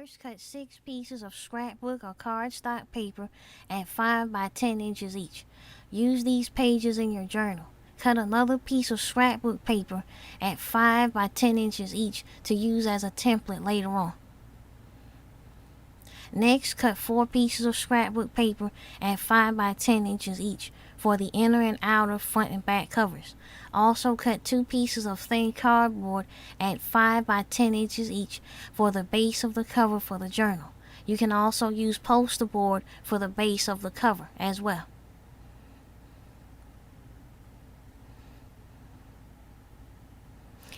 First, cut 6 pieces of scrapbook or cardstock paper at 5 by 10 inches each. Use these pages in your journal. Cut another piece of scrapbook paper at 5 by 10 inches each to use as a template later on. Next, cut 4 pieces of scrapbook paper at 5 by 10 inches each for the inner and outer front and back covers. Also cut 2 pieces of thin cardboard at 5 by 10 inches each for the base of the cover for the journal. You can also use poster board for the base of the cover as well.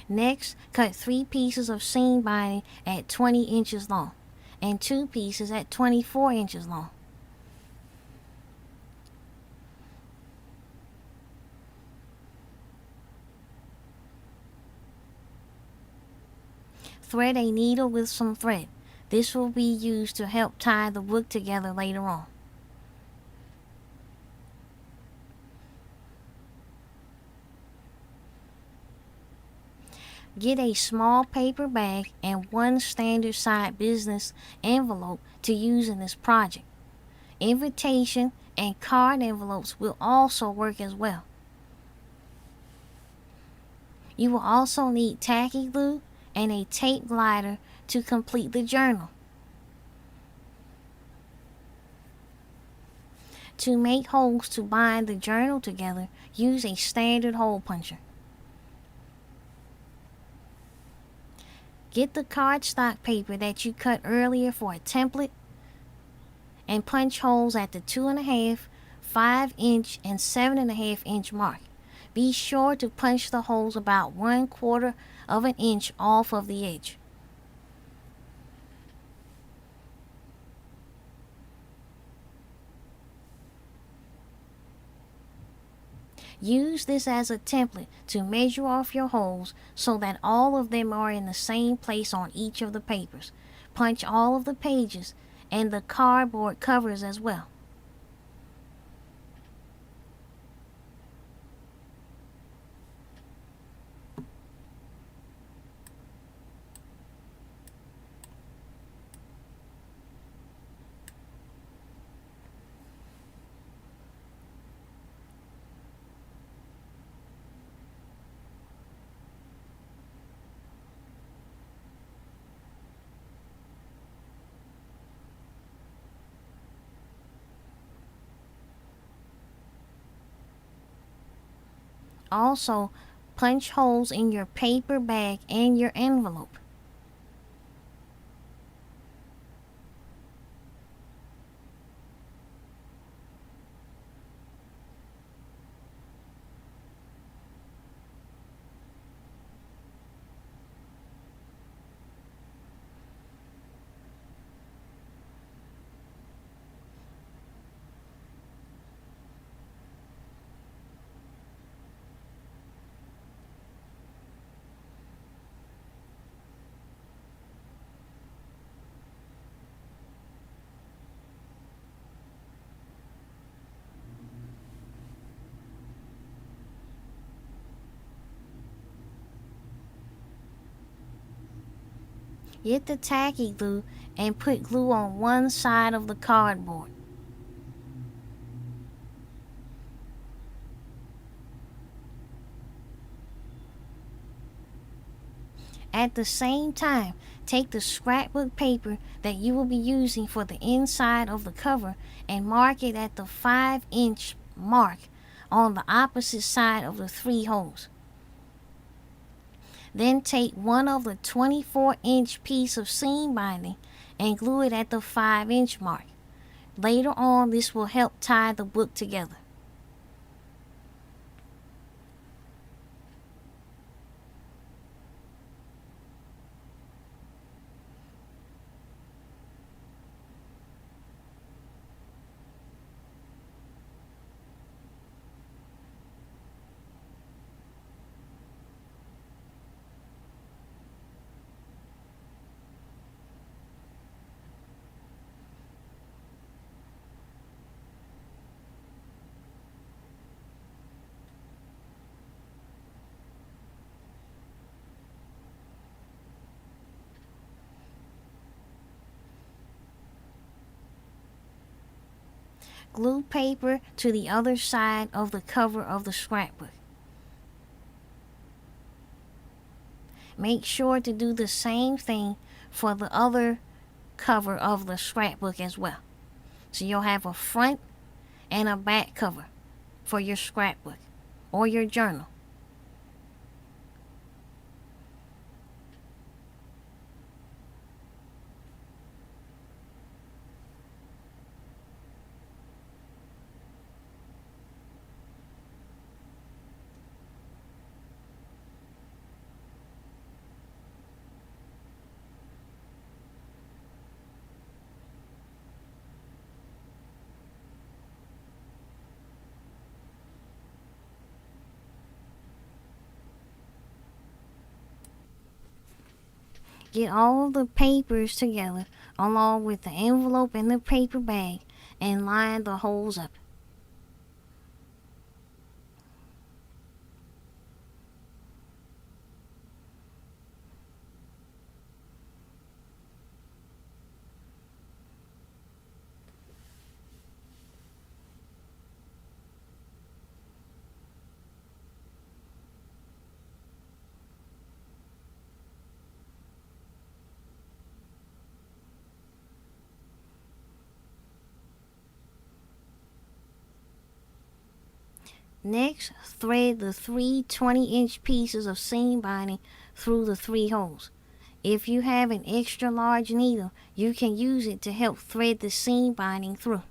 Next, cut 3 pieces of seam binding at 20 inches long and 2 pieces at 24 inches long. Thread a needle with some thread. This will be used to help tie the book together later on. Get a small paper bag and one standard size business envelope to use in this project. Invitation and card envelopes will also work as well. You will also need tacky glue and a tape glider to complete the journal. To make holes to bind the journal together, use a standard hole puncher. Get the cardstock paper that you cut earlier for a template and punch holes at the 2.5, 5-inch, and 7.5-inch mark. Be sure to punch the holes about 1/4 of an inch off of the edge. Use this as a template to measure off your holes so that all of them are in the same place on each of the papers. Punch all of the pages and the cardboard covers as well. Also, punch holes in your paper bag and your envelope. Get the tacky glue and put glue on one side of the cardboard. At the same time, take the scrapbook paper that you will be using for the inside of the cover and mark it at the 5-inch mark on the opposite side of the 3 holes. Then take one of the 24-inch piece of seam binding and glue it at the 5-inch mark. Later on, this will help tie the book together. Glue paper to the other side of the cover of the scrapbook. Make sure to do the same thing for the other cover of the scrapbook as well. So you'll have a front and a back cover for your scrapbook or your journal. Get all the papers together along with the envelope and the paper bag and line the holes up. Next, thread the three 20-inch pieces of seam binding through the 3 holes. If you have an extra large needle, you can use it to help thread the seam binding through.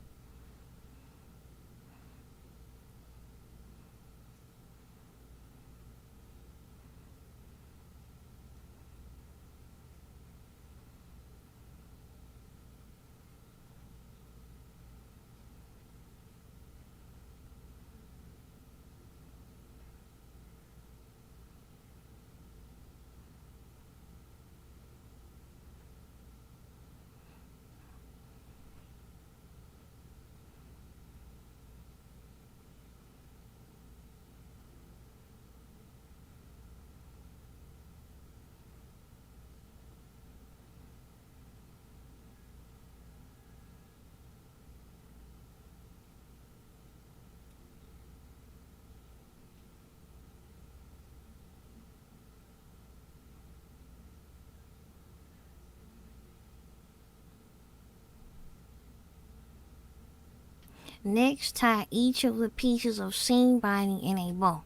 Next, tie each of the pieces of seam binding in a bow.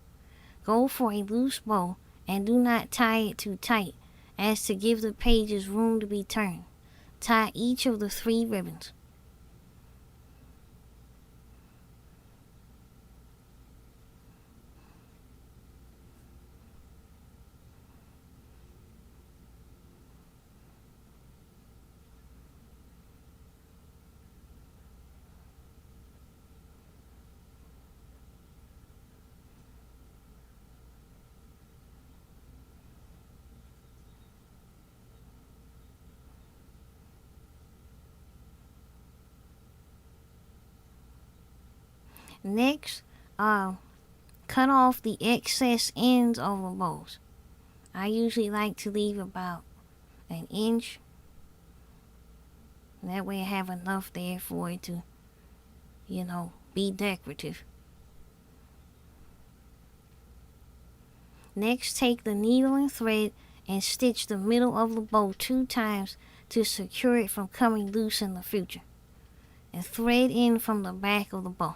Go for a loose bow and do not tie it too tight as to give the pages room to be turned. Tie each of the 3 ribbons. Next, cut off the excess ends of the bows. I usually like to leave about an inch. That way I have enough there for it to, be decorative. Next, take the needle and thread and stitch the middle of the bow 2 times to secure it from coming loose in the future. And thread in from the back of the bow.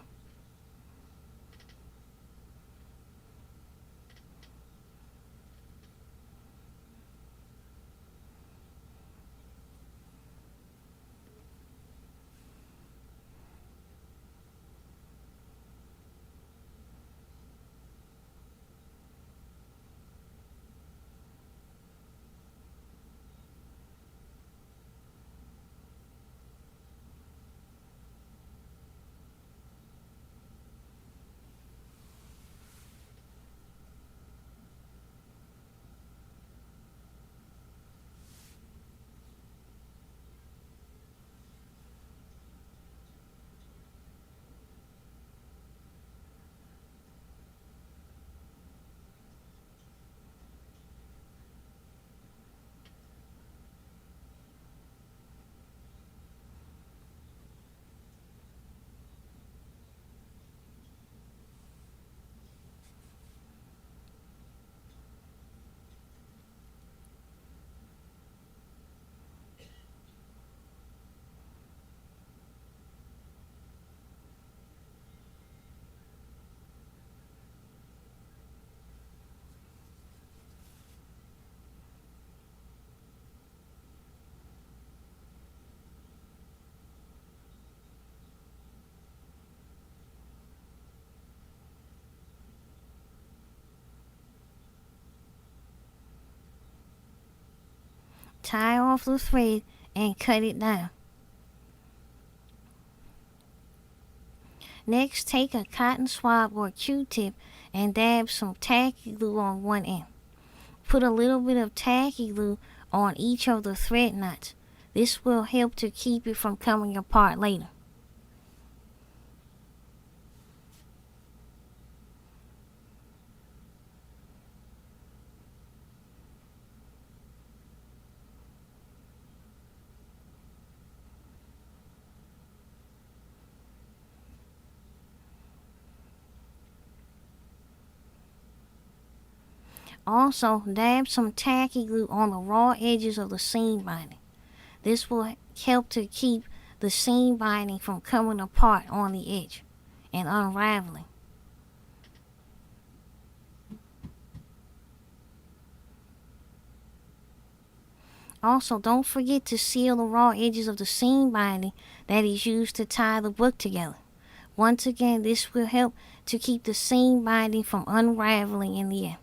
tie off the thread and cut it down. Next, take a cotton swab or Q-tip and dab some tacky glue on one end. Put a little bit of tacky glue on each of the thread knots. This will help to keep it from coming apart later. Also, dab some tacky glue on the raw edges of the seam binding. This will help to keep the seam binding from coming apart on the edge and unraveling. Also, don't forget to seal the raw edges of the seam binding that is used to tie the book together. Once again, this will help to keep the seam binding from unraveling in the end.